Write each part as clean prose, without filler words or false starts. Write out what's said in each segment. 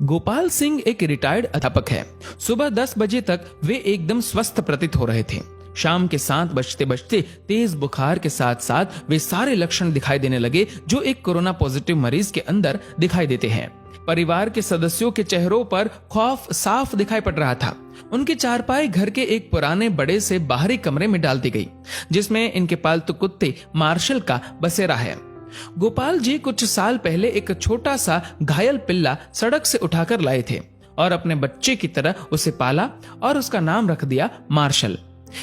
गोपाल सिंह एक रिटायर्ड अध्यापक है। सुबह 10 बजे तक वे एकदम स्वस्थ प्रतीत हो रहे थे। शाम के 7 बजते बजते तेज बुखार के साथ साथ वे सारे लक्षण दिखाई देने लगे जो एक कोरोना पॉजिटिव मरीज के अंदर दिखाई देते हैं। परिवार के सदस्यों के चेहरों पर खौफ साफ दिखाई पड़ रहा था। उनकी चारपाई घर के एक पुराने बड़े से बाहरी कमरे में डाल दी गई, जिसमें इनके पालतू कुत्ते मार्शल का बसेरा है। गोपाल जी कुछ साल पहले एक छोटा सा घायल पिल्ला सड़क से उठाकर लाए थे और अपने बच्चे की तरह उसे पाला और उसका नाम रख दिया मार्शल।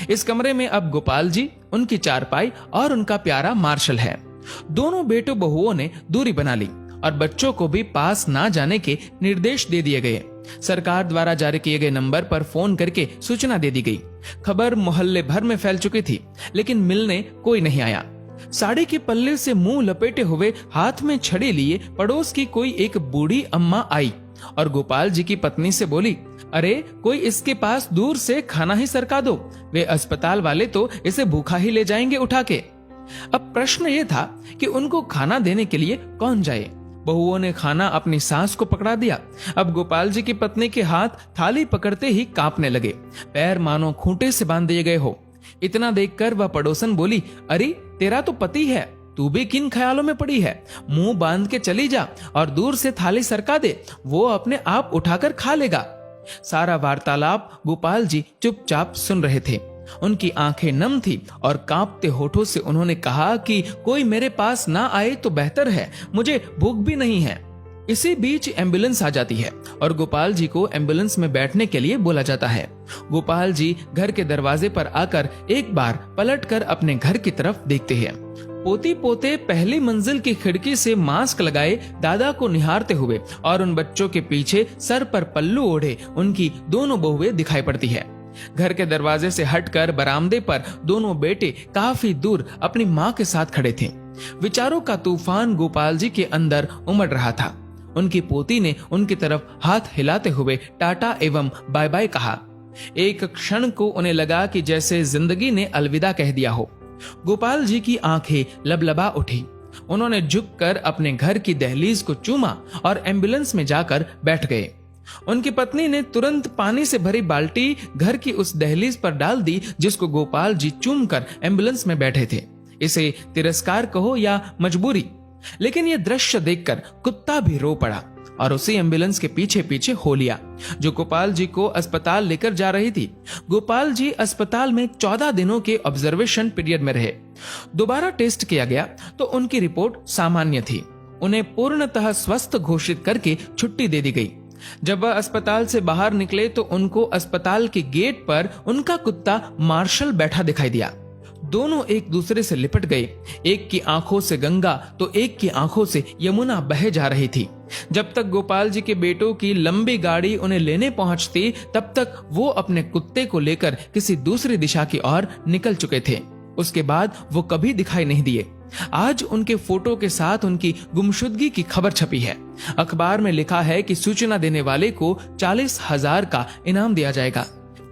इस कमरे में अब गोपाल जी, उनकी चारपाई और उनका प्यारा मार्शल है। दोनों बेटों बहुओं ने दूरी बना ली और बच्चों को भी पास ना जाने के निर्देश दे दिए गए। सरकार द्वारा जारी किए गए नंबर पर फोन करके सूचना दे दी गई। खबर मोहल्ले भर में फैल चुकी थी, लेकिन मिलने कोई नहीं आया। साड़ी के पल्ले से मुंह लपेटे हुए, हाथ में छड़ी लिए पड़ोस की कोई एक बूढ़ी अम्मा आई और गोपाल जी की पत्नी से बोली, अरे कोई इसके पास दूर से खाना ही सरका दो, वे अस्पताल वाले तो इसे भूखा ही ले जाएंगे उठा के। अब प्रश्न ये था कि उनको खाना देने के लिए कौन जाए। बहुओं ने खाना अपनी सास को पकड़ा दिया। अब गोपाल जी की पत्नी के हाथ थाली पकड़ते ही कांपने लगे, पैर मानो खूंटे से बांध दिए गए हो। इतना देखकर वह पड़ोसन बोली, अरे तेरा तो पति है, तू भी किन ख्यालों में पड़ी है? मुंह बांध के चली जा और दूर से थाली सरका दे, वो अपने आप उठाकर खा लेगा। सारा वार्तालाप गोपाल जी चुपचाप सुन रहे थे। उनकी आंखें नम थी और कांपते होठों से उन्होंने कहा कि कोई मेरे पास ना आए तो बेहतर है, मुझे भूख भी नहीं है। इसी बीच एम्बुलेंस आ जाती है और गोपाल जी को एम्बुलेंस में बैठने के लिए बोला जाता है। गोपाल जी घर के दरवाजे पर आकर एक बार पलटकर अपने घर की तरफ देखते हैं। पोती पोते पहली मंजिल की खिड़की से मास्क लगाए दादा को निहारते हुए और उन बच्चों के पीछे सर पर पल्लू ओढ़े उनकी दोनों बहुएं दिखाई पड़ती है। घर के दरवाजे से हटकर बरामदे पर दोनों बेटे काफी दूर अपनी माँ के साथ खड़े थे। विचारों का तूफान गोपाल जी के अंदर उमड़ रहा था। उनकी पोती ने उनकी तरफ हाथ हिलाते हुए टाटा एवं बाय बाय कहा। एक क्षण को उन्हें लगा कि जैसे जिंदगी ने अलविदा कह दिया हो। गोपाल जी की आंखें लबलबा उठी। उन्होंने झुककर अपने घर की दहलीज को चूमा और एम्बुलेंस में जाकर बैठ गए। उनकी पत्नी ने तुरंत पानी से भरी बाल्टी घर की उस दहलीज पर डाल दी जिसको गोपाल जी चूमकर एम्बुलेंस में बैठे थे। इसे तिरस्कार कहो या मजबूरी, लेकिन यह दृश्य देखकर कुत्ता भी रो पड़ा और उसी एम्बुलेंस के पीछे पीछे हो लिया जो गोपाल जी को अस्पताल लेकर जा रही थी। गोपाल जी अस्पताल में 14 दिनों के ऑब्जर्वेशन पीरियड में रहे। दोबारा टेस्ट किया गया तो उनकी रिपोर्ट सामान्य थी। उन्हें पूर्णतः स्वस्थ घोषित करके छुट्टी दे दी गई। जब वह अस्पताल से बाहर निकले तो उनको अस्पताल के गेट पर उनका कुत्ता मार्शल बैठा दिखाई दिया। दोनों एक दूसरे से लिपट गए। एक की आंखों से गंगा तो एक की आंखों से यमुना बहे जा रही थी। जब तक गोपाल जी के बेटों की लंबी गाड़ी उन्हें लेने पहुंचती, तब तक वो अपने कुत्ते को लेकर किसी दूसरी दिशा की ओर निकल चुके थे। उसके बाद वो कभी दिखाई नहीं दिए। आज उनके फोटो के साथ उनकी गुमशुदगी की खबर छपी है। अखबार में लिखा है कि सूचना देने वाले को 40,000 का इनाम दिया जाएगा।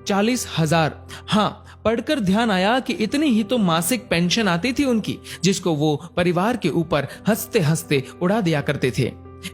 40,000। हाँ, पढ़कर ध्यान आया कि इतनी ही तो मासिक पेंशन आती थी उनकी, जिसको वो परिवार के ऊपर हंसते हंसते उड़ा दिया करते थे।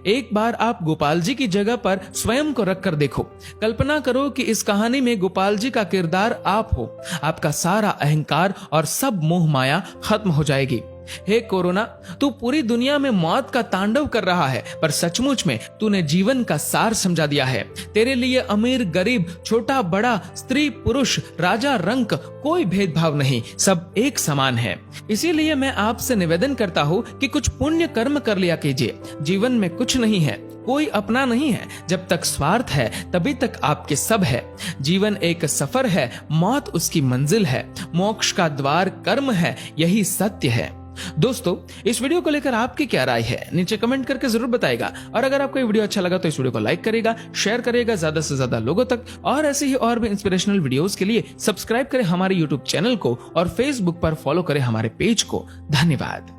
एक बार आप गोपाल जी की जगह पर स्वयं को रखकर देखो। कल्पना करो कि इस कहानी में गोपाल जी का किरदार आप हो। आपका सारा अहंकार और सब मोह माया खत्म हो जाएगी। हे कोरोना, तू पूरी दुनिया में मौत का तांडव कर रहा है, पर सचमुच में तूने जीवन का सार समझा दिया है। तेरे लिए अमीर गरीब, छोटा बड़ा, स्त्री पुरुष, राजा रंक कोई भेदभाव नहीं, सब एक समान है। इसीलिए मैं आपसे निवेदन करता हूँ कि कुछ पुण्य कर्म कर लिया कीजिए। जीवन में कुछ नहीं है, कोई अपना नहीं है। जब तक स्वार्थ है तभी तक आपके सब है। जीवन एक सफर है, मौत उसकी मंजिल है। मोक्ष का द्वार कर्म है, यही सत्य है। दोस्तों, इस वीडियो को लेकर आपकी क्या राय है नीचे कमेंट करके जरूर बताइएगा। और अगर आपको ये वीडियो अच्छा लगा तो इस वीडियो को लाइक करिएगा, शेयर करिएगा ज्यादा से ज्यादा लोगों तक। और ऐसे ही और भी इंस्पिरेशनल वीडियोस के लिए सब्सक्राइब करें हमारे यूट्यूब चैनल को और फेसबुक पर फॉलो करें हमारे पेज को। धन्यवाद।